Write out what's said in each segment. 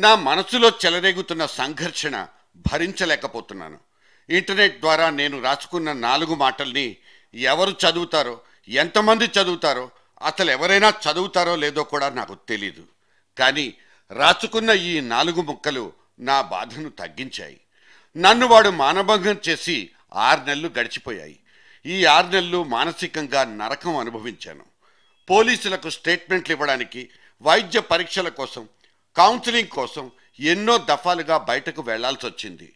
నా మనసులో చెలరేగుతున్న సంఘర్షణ భరించలేకపోతున్నాను. ఇంటర్నెట్ ద్వారా నేను రాసుకున్న 4 మాటల్ని ఎవరు చదువుతారో, ఎంతమంది చదువుతారో, అసలు ఎవరైనా చదువుతారో లేదో కూడా నాకు తెలీదు. కానీ రాసుకున్న ఈ 4 ముక్కలు నా బాధను తగ్గించాయి. నన్ను వాడు మానభంగం చేసి 6 నెలలు గడిచిపోయాయి. ఈ 6 నెలలు మానసికంగా నరకం అనుభవించాను. పోలీసులకు స్టేట్మెంట్లు ఇవ్వడానికి, వైద్య పరీక్షల కోసం, కౌన్సిలింగ్ కోసం ఎన్నో దఫాలుగా బయటకు వెళ్లాల్సి వచ్చింది.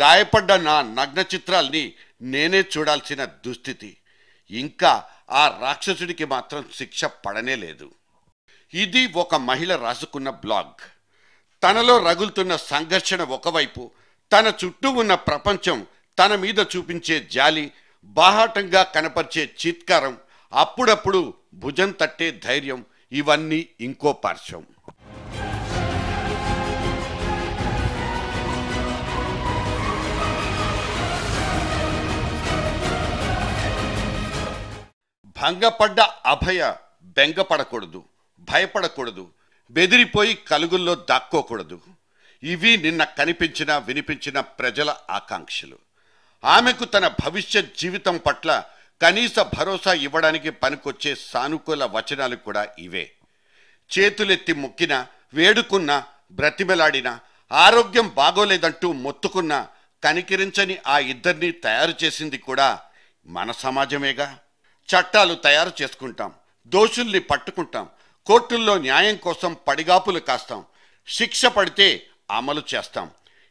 గాయపడ్డ నా నగ్న చిత్రాల్ని నేనే చూడాల్సిన దుస్థితి. ఇంకా ఆ రాక్షసుడికి మాత్రం శిక్ష పడనే లేదు. ఇది ఒక మహిళ రాసుకున్న బ్లాగ్. తనలో రగులుతున్న సంఘర్షణ ఒకవైపు, తన చుట్టూ ఉన్న ప్రపంచం తన మీద చూపించే జాలి, బాహాటంగా కనపరిచే చీత్కారం, అప్పుడప్పుడు భుజం తట్టే ధైర్యం, ఇవన్నీ ఇంకో పార్శ్వం. భంగపడ్డ అభయ బెంగపడకూడదు, భయపడకూడదు, బెదిరిపోయి కలుగుల్లో దాక్కోకూడదు. ఇవి నిన్న కనిపించిన వినిపించిన ప్రజల ఆకాంక్షలు. ఆమెకు తన భవిష్యత్ జీవితం పట్ల కనీస భరోసా ఇవ్వడానికి పనికొచ్చే సానుకూల వచనాలు కూడా ఇవే. చేతులెత్తి మొక్కినా, వేడుకున్నా, బ్రతిమెలాడినా, ఆరోగ్యం బాగోలేదంటూ మొత్తుకున్నా కనికరించని ఆ ఇద్దరినీ తయారు చేసింది కూడా మన సమాజమేగా. చట్టాలు తయారు చేసుకుంటాం, దోషుల్ని పట్టుకుంటాం, కోర్టుల్లో న్యాయం కోసం పడిగాపులు కాస్తాం, శిక్ష పడితే అమలు చేస్తాం.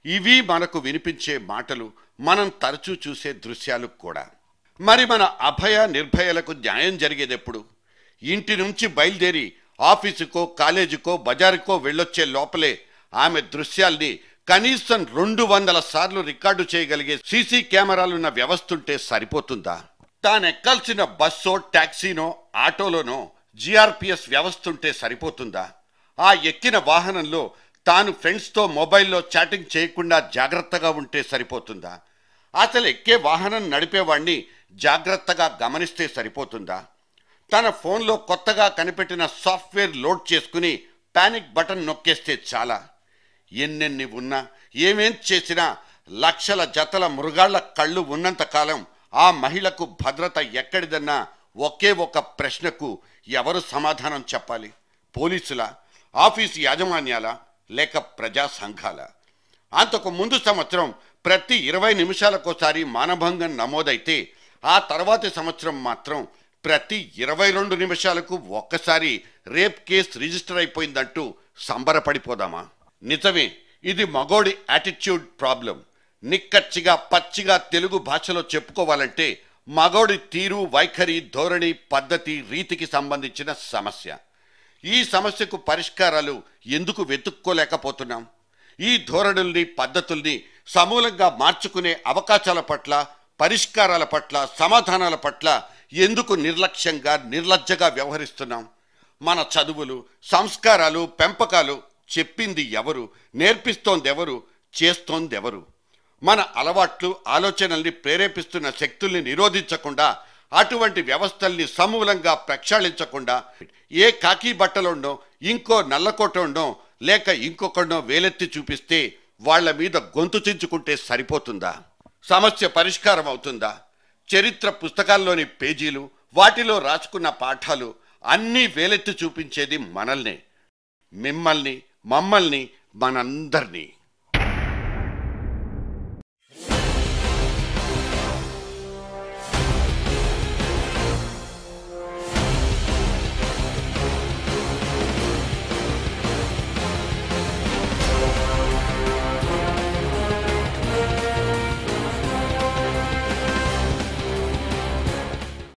ఇవి మనకు వినిపించే మాటలు, మనం తరచూ చూసే దృశ్యాలు కూడా. మరి మన అభయ నిర్భయలకు న్యాయం జరిగేదెప్పుడు? ఇంటి నుంచి బయలుదేరి ఆఫీసుకో, కాలేజీకో, బజారుకో వెళ్ళొచ్చే లోపలే ఆమె దృశ్యాల్ని కనీసం 200 సార్లు రికార్డు చేయగలిగే సీసీ కెమెరాలున్న వ్యవస్థుంటే సరిపోతుందా? తానెక్కాల్సిన బస్సో, టాక్సీనో, ఆటోలోనో జిఆర్పిఎస్ వ్యవస్థ ఉంటే సరిపోతుందా? ఆ ఎక్కిన వాహనంలో తాను ఫ్రెండ్స్తో మొబైల్లో చాటింగ్ చేయకుండా జాగ్రత్తగా ఉంటే సరిపోతుందా? అసలు ఎక్కే వాహనం నడిపేవాణ్ణి జాగ్రత్తగా గమనిస్తే సరిపోతుందా? తన ఫోన్లో కొత్తగా కనిపెట్టిన సాఫ్ట్వేర్ లోడ్ చేసుకుని పానిక్ బటన్ నొక్కేస్తే చాలా? ఎన్నెన్ని ఉన్నా, ఏమేం చేసినా లక్షల జతల మృగాళ్ల కళ్ళు ఉన్నంతకాలం ఆ మహిళకు భద్రత ఎక్కడిదన్నా ఒకే ఒక ప్రశ్నకు ఎవరు సమాధానం చెప్పాలి? పోలీసుల, ఆఫీసు యాజమాన్యాల, లేక ప్రజా సంఘాల? అంతకు ముందు సంవత్సరం ప్రతి 20 నిమిషాలకోసారి మానభంగం నమోదైతే ఆ తర్వాతి సంవత్సరం మాత్రం ప్రతి 22 నిమిషాలకు ఒక్కసారి రేప్ కేసు రిజిస్టర్ అయిపోయిందంటూ సంబరపడిపోదామా? నిజమే, ఇది మగోడి యాటిట్యూడ్ ప్రాబ్లం. నిక్కచ్చిగా పచ్చిగా తెలుగు భాషలో చెప్పుకోవాలంటే మగోడి తీరు, వైఖరి, ధోరణి, పద్ధతి, రీతికి సంబంధించిన సమస్య. ఈ సమస్యకు పరిష్కారాలు ఎందుకు వెతుక్కోలేకపోతున్నాం? ఈ ధోరణుల్ని, పద్ధతుల్ని సమూలంగా మార్చుకునే అవకాశాల పట్ల, పరిష్కారాల పట్ల, సమాధానాల పట్ల ఎందుకు నిర్లక్ష్యంగా, నిర్లజ్జగా వ్యవహరిస్తున్నాం? మన చదువులు, సంస్కారాలు, పెంపకాలు చెప్పింది ఎవరు? నేర్పిస్తోందెవరు? చేస్తోందెవరు? మన అలవాట్లు, ఆలోచనల్ని ప్రేరేపిస్తున్న శక్తుల్ని నిరోధించకుండా, అటువంటి వ్యవస్థల్ని సమూలంగా ప్రక్షాళించకుండా ఏ కాకి బట్టలోనో, ఇంకో నల్లకోటోనో, లేక ఇంకొకడో వేలెత్తి చూపిస్తే వాళ్ల మీద గొంతు చించుకుంటే సరిపోతుందా? సమస్య పరిష్కారం అవుతుందా? చరిత్ర పుస్తకాల్లోని పేజీలు, వాటిలో రాసుకున్న పాఠాలు అన్నీ వేలెత్తి చూపించేది మనల్నే, మిమ్మల్ని, మమ్మల్ని, మనందరినీ.